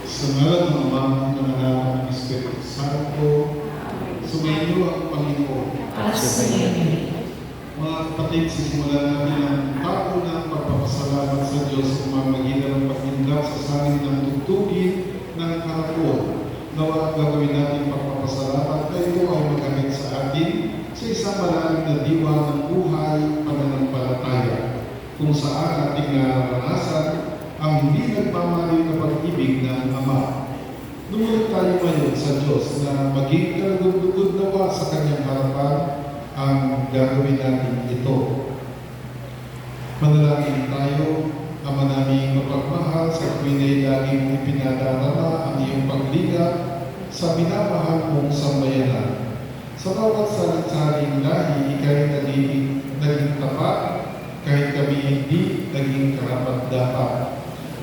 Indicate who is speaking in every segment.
Speaker 1: Sa ngalan ng Ama, ng Anak, ng Espiritu Santo, sumainyo ang Panginoon.
Speaker 2: At sumainyo.
Speaker 1: Mga kapatid, sisimulan natin ang tapo ng pagpapasalamat sa Diyos sa pamamagitan ng pagninda sa sanin ng tugtugin ng karapon. Nawa gagawin natin pagpapasalamat na ito ay magamit sa atin sa isang malalim na diwa ng buhay pananampalataya, kung saan ating naranasan ang hindi nagmamaling na pag-ibig ng Ama. Lumulit tayo ngayon sa Diyos na maging kalugod-lugod nawa sa Kanyang harapan ang gagawin natin ito. Manalangin tayo. Ama naming mapagmahal, sa tuwin ay lagi mong ipinadarama ang iyong pagligat sa minamahal mong sambayanan. Sa bawat salit-saling lahi, ikaw'y naging tapat, kahit kami hindi naging karapat-dapat.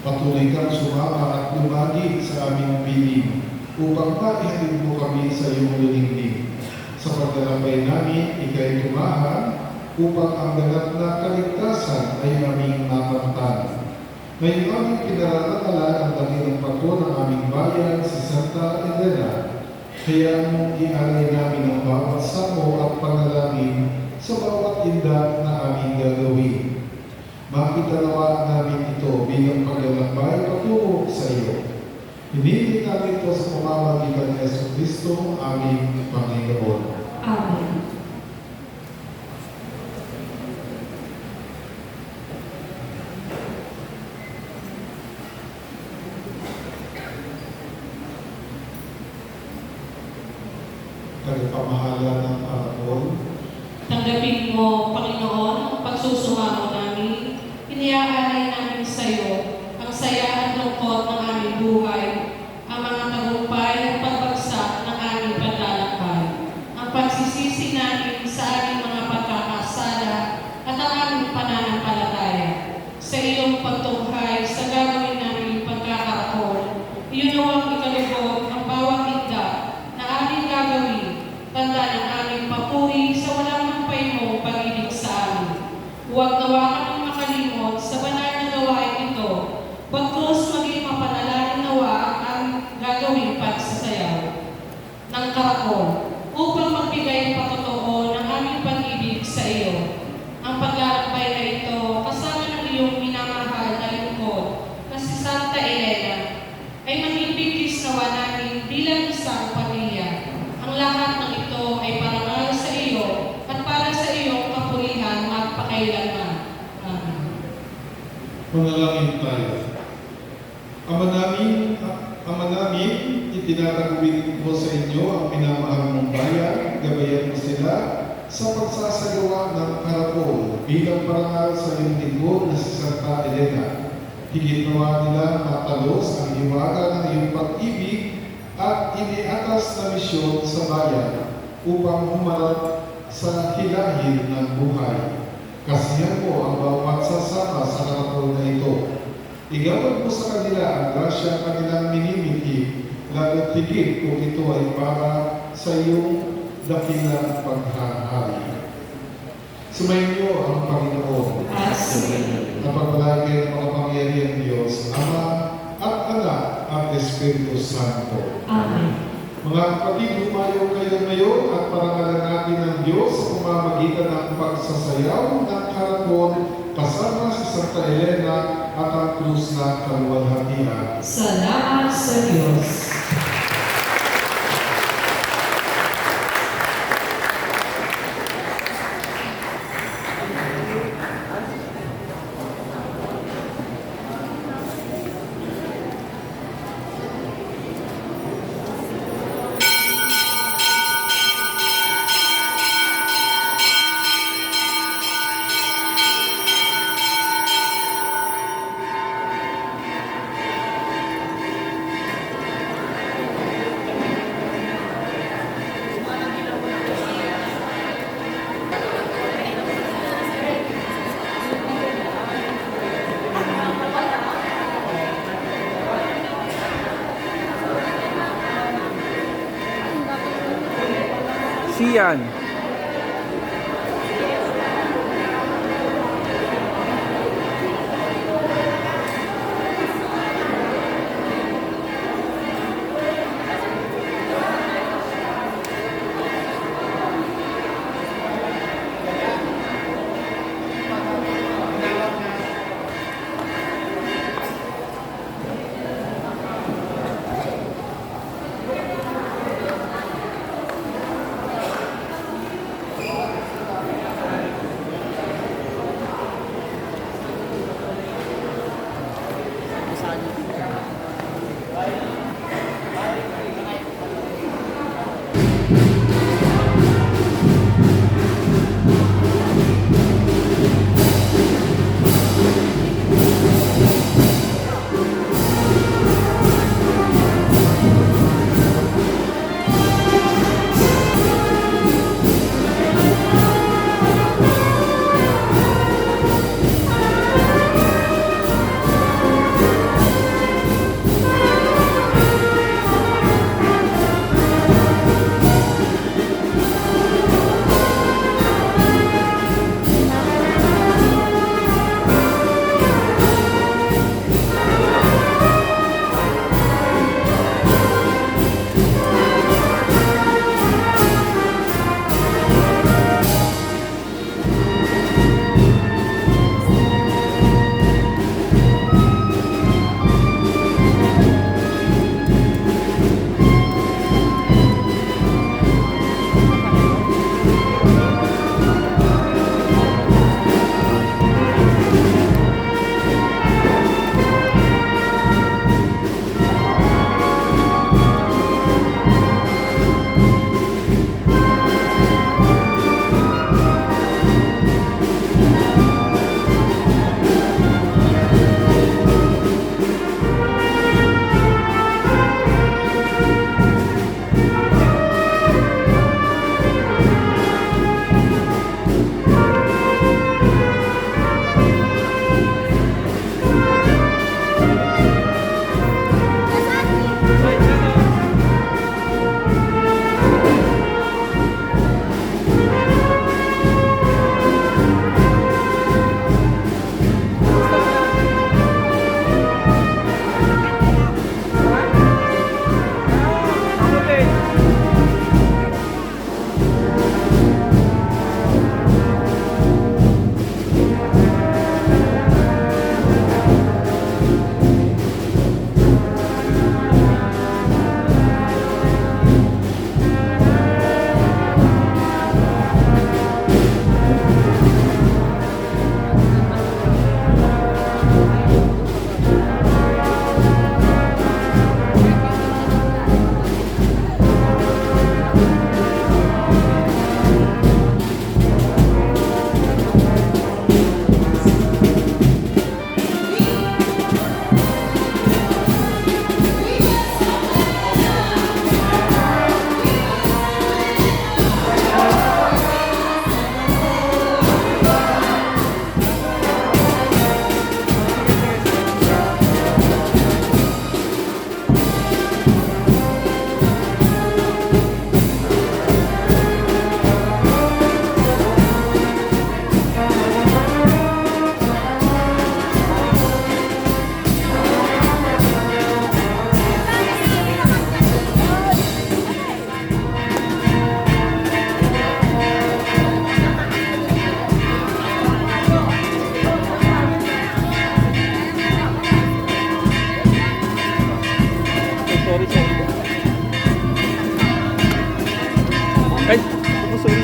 Speaker 1: Patuloy kang sumama at lumagi sa aming piling upang maihatid mo kami sa iyong lulingling. Sa paglalakbay namin, ikaw'y tumahan upang ang ganap na kaligtasan ay aming makamtan. Ngayon aming pinararanalan ang dakilang pato ng aming bayan, si Santa Elena. Kaya mong ialay namin ang bawat samo at panalangin sa bawat indak na aming gagawin. Makita nawa namin ito bilang paglalakbay patungo sa iyo. Hinihiling namin ito sa pamamagitan ni Jesucristo, aming Panginoon.
Speaker 2: Amen.
Speaker 1: Nagpamahala ng Panginoon.
Speaker 2: Tanggapin mo, Panginoon, ang pagsusumamo namin. Iniaalay namin sa iyo ang saya at lungkot ng aming buhay, ang mga tagumpay at pagbagsak ng aming paglalakbay, ang pagsisisi namin sa aming mga pagkakasala at ang aming pananampalataya. Sa iyong pagtunghay sa gagawin namin pagkakaroon, iyon nawang ikalugod ang bawat igda na aming gagawin, tanda ng aming papuri sa walang mampay mong pag-ibig sa amin. Huwag nawa kaming makalimot sa banal na gawain ito, bagkus maging mapanalangin nawa ang aming gagawing pagsasayaw ng karakol upang magbigay ng patotoo ng aming pag-ibig sa iyo. Ang paglalakbay na ito kasama ng iyong minamahal na lingkod na si Santa Elena ay manipigis nawa namin bilang isang pamilya. Ang lahat ng ito ay parangal sa iyo at para sa iyong kapurihan magpakailanman. Amen.
Speaker 1: Manalangin tayo. Ama namin, itinataguin mo sa inyo ang minamahal mong bayan, gabayan mo sila sa pagsasagawa ng karapol bilang parangal sa iyong lingkod na si Santa Elena. Higit nawa nila matalos ang hiwaga ng iyong pag-ibig at iniatas na misyon sa bayan upang humarap sa hilahin ng buhay. Kasihan mo ang bawat sasama sa karapol na ito. Igawad mo sa kanila ang grasya kanilang minimiti, lalo't higit kung ito ay para sa iyong dakilang paghahari. Sumainyo ang Panginoon. Napagpalain kayo ng makapangyarihang Diyos, Ama at Anak at Espiritu Santo.
Speaker 2: Amen.
Speaker 1: Mga kapatid, lumayo kayo ngayon at parangalan natin ang Diyos sa pamamagitan ng pagsasayaw ng karapon kasama si Santa Elena at ang krus na kaluwalhatian.
Speaker 2: Salamat sa Diyos.
Speaker 3: Sian. Ay, ako sorry.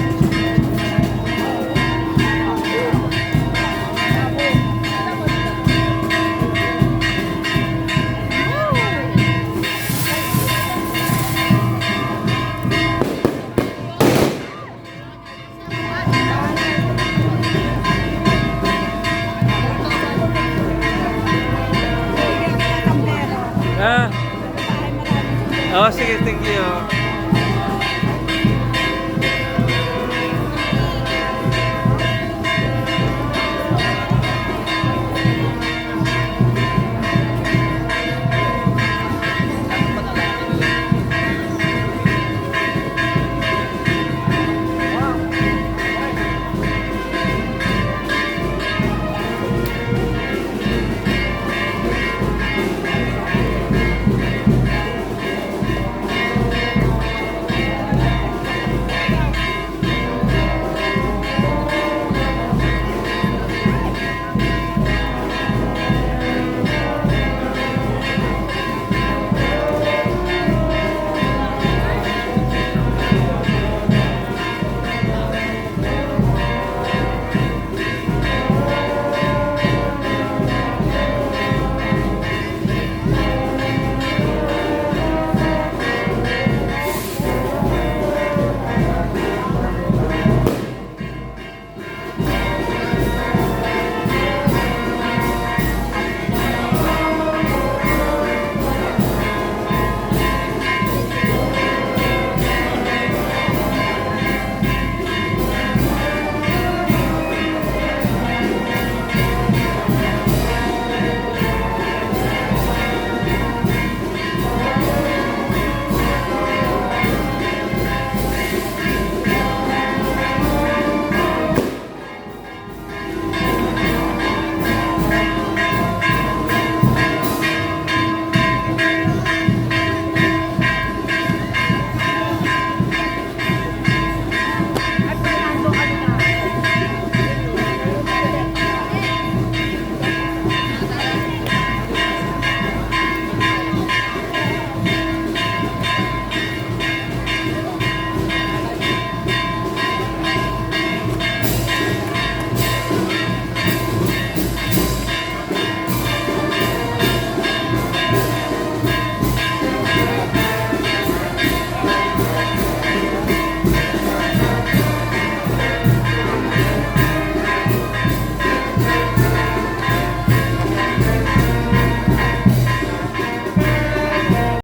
Speaker 3: Ah. Oh, sige, thank you.